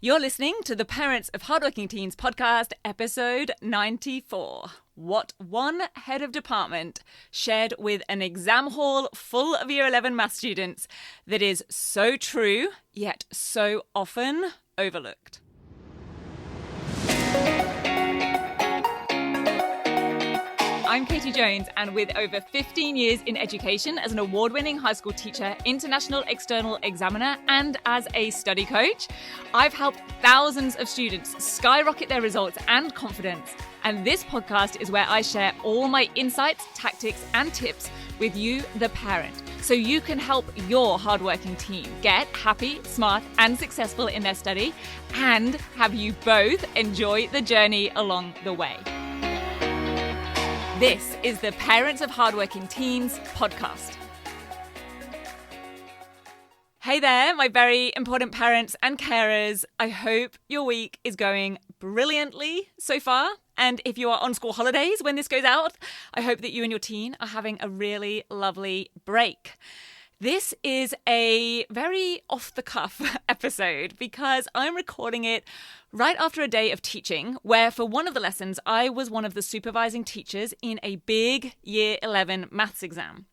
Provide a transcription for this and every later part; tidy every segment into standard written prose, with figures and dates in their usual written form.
You're listening to the Parents of Hardworking Teens podcast, episode 94. What one head of department shared with an exam hall full of Year 11 maths students that is so true, yet so often overlooked. I'm Katie Jones, and with over 15 years in education as an award-winning high school teacher, international external examiner, and as a study coach, I've helped thousands of students skyrocket their results and confidence. And this podcast is where I share all my insights, tactics, and tips with you, the parent, so you can help your hardworking teen get happy, smart, and successful in their study, and have you both enjoy the journey along the way. This is the Parents of Hardworking Teens podcast. Hey there, my very important parents and carers. I hope your week is going brilliantly so far. And if you are on school holidays when this goes out, I hope that you and your teen are having a really lovely break. This is a very off-the-cuff episode because I'm recording it right after a day of teaching where for one of the lessons I was one of the supervising teachers in a big Year 11 maths exam.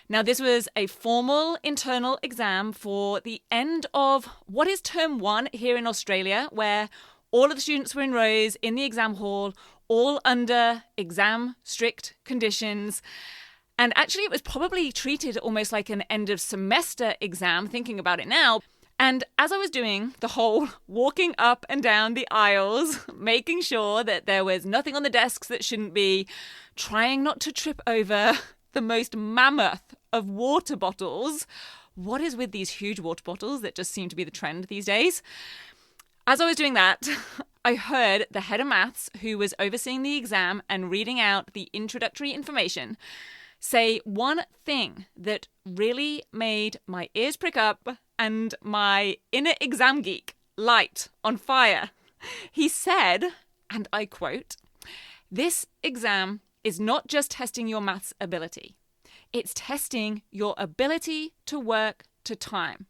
Now this was a formal internal exam for the end of what is term 1 here in Australia, where all of the students were in rows in the exam hall, all under exam strict conditions. And actually, it was probably treated almost like an end of semester exam, thinking about it now. And as I was doing the whole walking up and down the aisles, making sure that there was nothing on the desks that shouldn't be, trying not to trip over the most mammoth of water bottles. What is with these huge water bottles that just seem to be the trend these days? As I was doing that, I heard the head of maths, who was overseeing the exam and reading out the introductory information, say one thing that really made my ears prick up and my inner exam geek light on fire. He said, and I quote, "This exam is not just testing your maths ability. It's testing your ability to work to time,"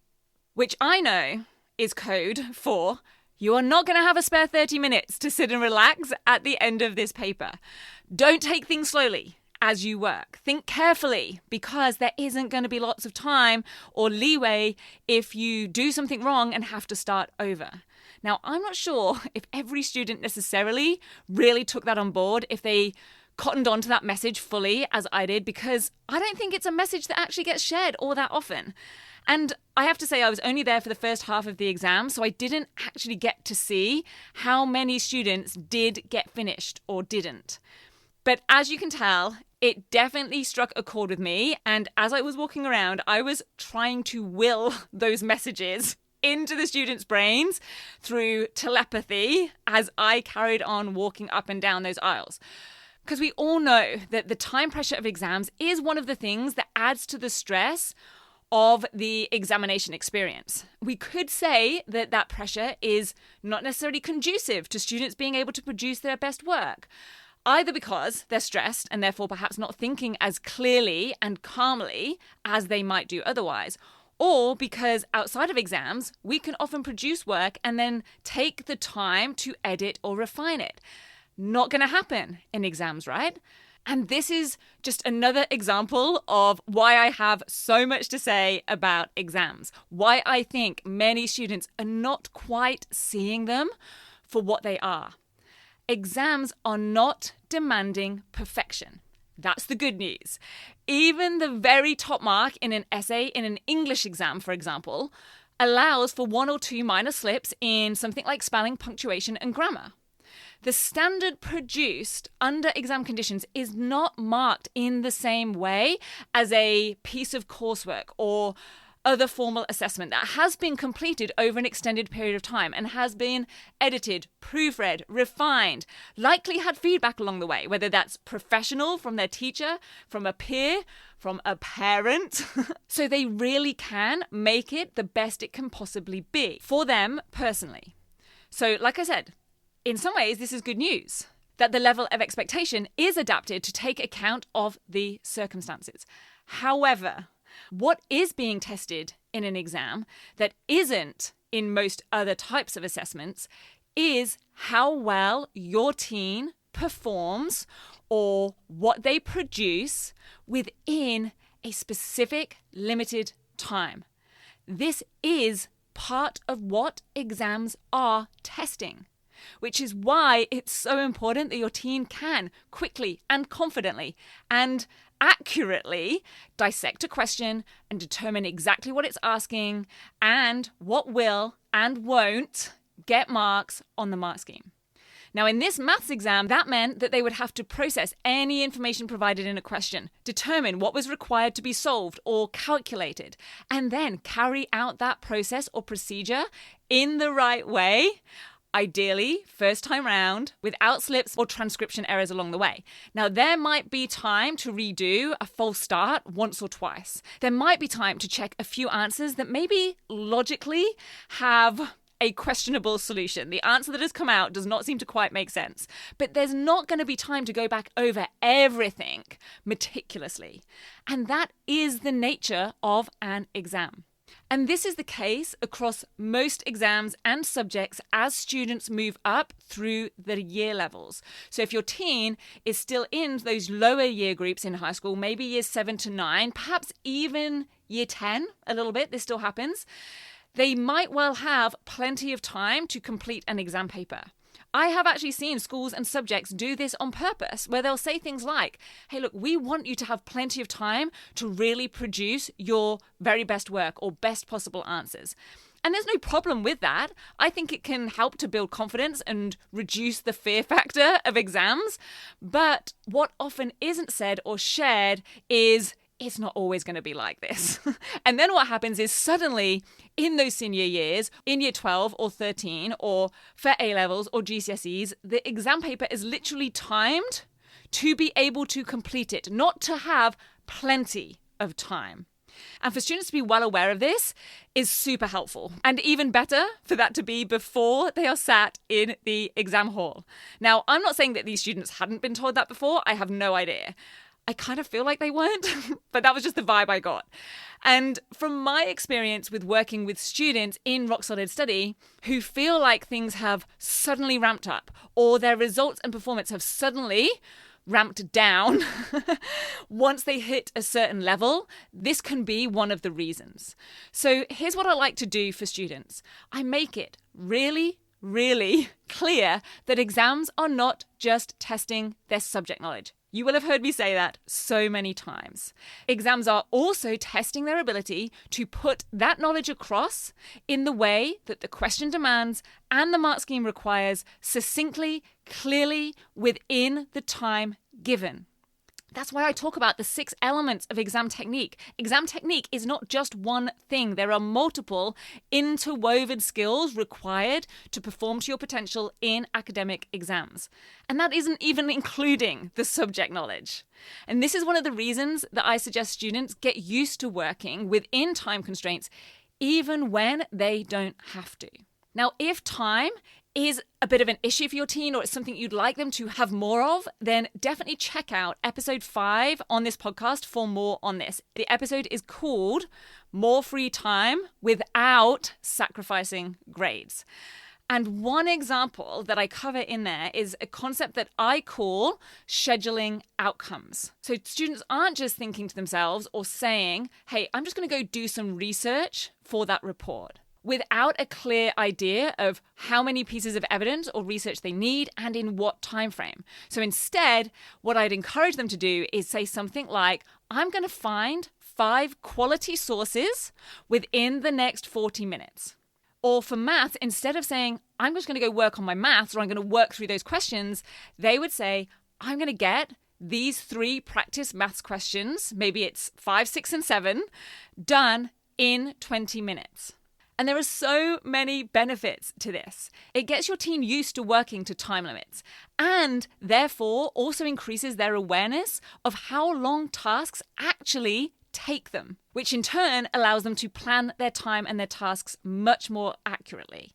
which I know is code for you are not going to have a spare 30 minutes to sit and relax at the end of this paper. Don't take things slowly as you work. Think carefully, because there isn't going to be lots of time or leeway if you do something wrong and have to start over. Now, I'm not sure if every student necessarily really took that on board, if they cottoned on to that message fully as I did, because I don't think it's a message that actually gets shared all that often. And I have to say, I was only there for the first half of the exam, so I didn't actually get to see how many students did get finished or didn't. But as you can tell, it definitely struck a chord with me. And as I was walking around, I was trying to will those messages into the students' brains through telepathy as I carried on walking up and down those aisles. Because we all know that the time pressure of exams is one of the things that adds to the stress of the examination experience. We could say that that pressure is not necessarily conducive to students being able to produce their best work, either because they're stressed and therefore perhaps not thinking as clearly and calmly as they might do otherwise, or because outside of exams, we can often produce work and then take the time to edit or refine it. Not going to happen in exams, right? And this is just another example of why I have so much to say about exams, why I think many students are not quite seeing them for what they are. Exams are not demanding perfection. That's the good news. Even the very top mark in an essay in an English exam, for example, allows for 1 or 2 minor slips in something like spelling, punctuation, and grammar. The standard produced under exam conditions is not marked in the same way as a piece of coursework or other formal assessment that has been completed over an extended period of time and has been edited, proofread, refined, likely had feedback along the way, whether that's professional from their teacher, from a peer, from a parent. So they really can make it the best it can possibly be for them personally. So like I said, in some ways, this is good news, that the level of expectation is adapted to take account of the circumstances. However, what is being tested in an exam that isn't in most other types of assessments is how well your teen performs or what they produce within a specific limited time. This is part of what exams are testing, which is why it's so important that your teen can quickly and confidently and accurately dissect a question and determine exactly what it's asking and what will and won't get marks on the mark scheme. Now, in this maths exam, that meant that they would have to process any information provided in a question, determine what was required to be solved or calculated, and then carry out that process or procedure in the right way, ideally first time round, without slips or transcription errors along the way. Now, there might be time to redo a false start once or twice. There might be time to check a few answers that maybe logically have a questionable solution. The answer that has come out does not seem to quite make sense. But there's not going to be time to go back over everything meticulously. And that is the nature of an exam. And this is the case across most exams and subjects as students move up through the year levels. So if your teen is still in those lower year groups in high school, maybe years 7 to 9, perhaps even year 10 a little bit, this still happens, they might well have plenty of time to complete an exam paper. I have actually seen schools and subjects do this on purpose, where they'll say things like, hey, look, we want you to have plenty of time to really produce your very best work or best possible answers. And there's no problem with that. I think it can help to build confidence and reduce the fear factor of exams. But what often isn't said or shared is, it's not always going to be like this. And then what happens is suddenly in those senior years, in year 12 or 13, or for A-levels or GCSEs, the exam paper is literally timed to be able to complete it, not to have plenty of time. And for students to be well aware of this is super helpful. And even better for that to be before they are sat in the exam hall. Now, I'm not saying that these students hadn't been told that before. I have no idea. I kind of feel like they weren't, but that was just the vibe I got. And from my experience with working with students in Rock Solid Study who feel like things have suddenly ramped up or their results and performance have suddenly ramped down once they hit a certain level, this can be one of the reasons. So here's what I like to do for students. I make it really clear that exams are not just testing their subject knowledge. You will have heard me say that so many times. Exams are also testing their ability to put that knowledge across in the way that the question demands and the mark scheme requires, succinctly, clearly, within the time given. That's why I talk about the 6 elements of exam technique. Exam technique is not just one thing. There are multiple interwoven skills required to perform to your potential in academic exams. And that isn't even including the subject knowledge. And this is one of the reasons that I suggest students get used to working within time constraints, even when they don't have to. Now, if time is a bit of an issue for your teen or it's something you'd like them to have more of, then definitely check out episode 5 on this podcast for more on this. The episode is called More Free Time Without Sacrificing Grades. And one example that I cover in there is a concept that I call scheduling outcomes. So students aren't just thinking to themselves or saying, hey, I'm just going to go do some research for that report, without a clear idea of how many pieces of evidence or research they need and in what time frame. So instead, what I'd encourage them to do is say something like, I'm going to find 5 quality sources within the next 40 minutes. Or for maths, instead of saying, I'm just going to go work on my maths or I'm going to work through those questions, they would say, I'm going to get these 3 practice maths questions, maybe it's 5, 6, and 7, done in 20 minutes. And there are so many benefits to this. It gets your teen used to working to time limits and therefore also increases their awareness of how long tasks actually take them, which in turn allows them to plan their time and their tasks much more accurately.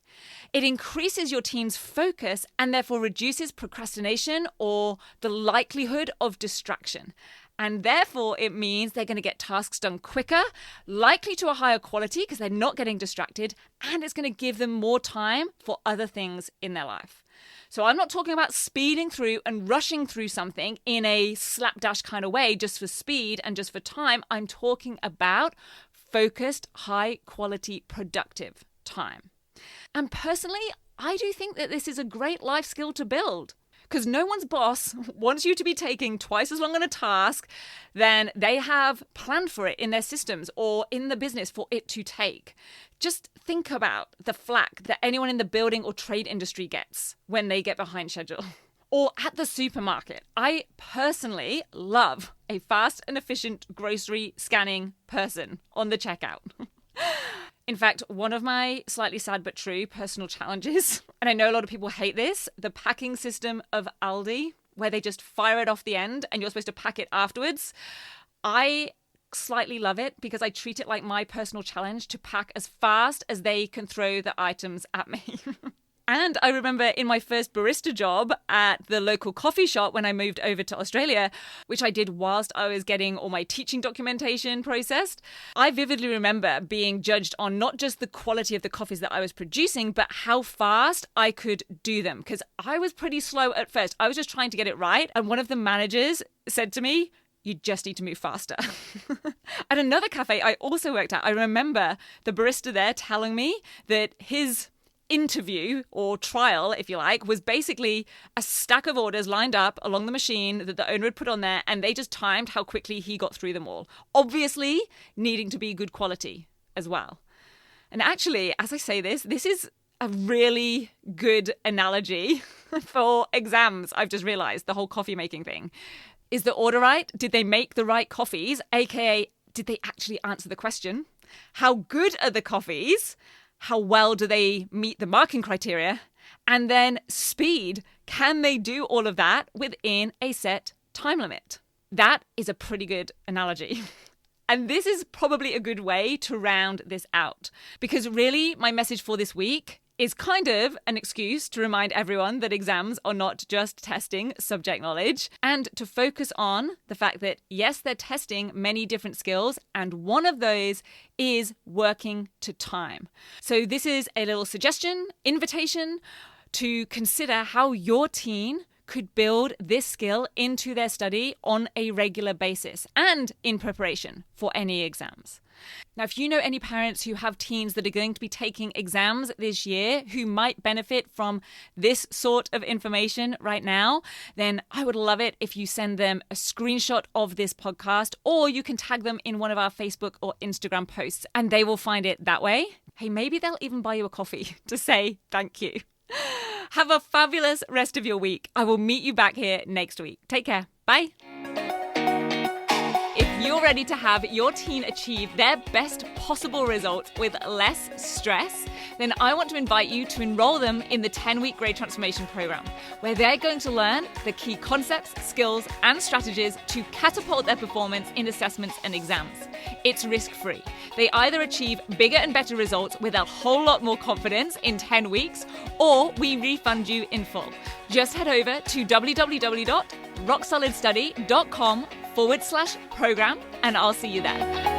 It increases your teen's focus and therefore reduces procrastination or the likelihood of distraction. And therefore, it means they're going to get tasks done quicker, likely to a higher quality because they're not getting distracted, and it's going to give them more time for other things in their life. So I'm not talking about speeding through and rushing through something in a slapdash kind of way just for speed and just for time. I'm talking about focused, high quality, productive time. And personally, I do think that this is a great life skill to build. Because no one's boss wants you to be taking twice as long on a task than they have planned for it in their systems or in the business for it to take. Just think about the flack that anyone in the building or trade industry gets when they get behind schedule. Or at the supermarket. I personally love a fast and efficient grocery scanning person on the checkout. In fact, one of my slightly sad but true personal challenges, and I know a lot of people hate this, the packing system of Aldi, where they just fire it off the end and you're supposed to pack it afterwards. I slightly love it because I treat it like my personal challenge to pack as fast as they can throw the items at me. And I remember in my first barista job at the local coffee shop when I moved over to Australia, which I did whilst I was getting all my teaching documentation processed, I vividly remember being judged on not just the quality of the coffees that I was producing, but how fast I could do them. Because I was pretty slow at first. I was just trying to get it right. And one of the managers said to me, "You just need to move faster." At another cafe I also worked at, I remember the barista there telling me that his interview or trial, if you like, was basically a stack of orders lined up along the machine that the owner had put on there, and they just timed how quickly he got through them all. Obviously, needing to be good quality as well. And actually, as I say this is a really good analogy for exams. I've just realized the whole coffee making thing. Is the order right? Did they make the right coffees? AKA, did they actually answer the question? How good are the coffees? How well do they meet the marking criteria? And then speed. Can they do all of that within a set time limit? That is a pretty good analogy. And this is probably a good way to round this out. Because really, my message for this week is kind of an excuse to remind everyone that exams are not just testing subject knowledge, and to focus on the fact that, yes, they're testing many different skills, and one of those is working to time. So this is a little suggestion, invitation to consider how your teen could build this skill into their study on a regular basis and in preparation for any exams. Now, if you know any parents who have teens that are going to be taking exams this year who might benefit from this sort of information right now, then I would love it if you send them a screenshot of this podcast, or you can tag them in one of our Facebook or Instagram posts and they will find it that way. Hey, maybe they'll even buy you a coffee to say thank you. Have a fabulous rest of your week. I will meet you back here next week. Take care. Bye. If you're ready to have your teen achieve their best possible results with less stress, then I want to invite you to enroll them in the 10-week Grade Transformation Program, where they're going to learn the key concepts, skills, and strategies to catapult their performance in assessments and exams. It's risk-free. They either achieve bigger and better results with a whole lot more confidence in 10 weeks, or we refund you in full. Just head over to www.rocksolidstudy.com/program, and I'll see you there.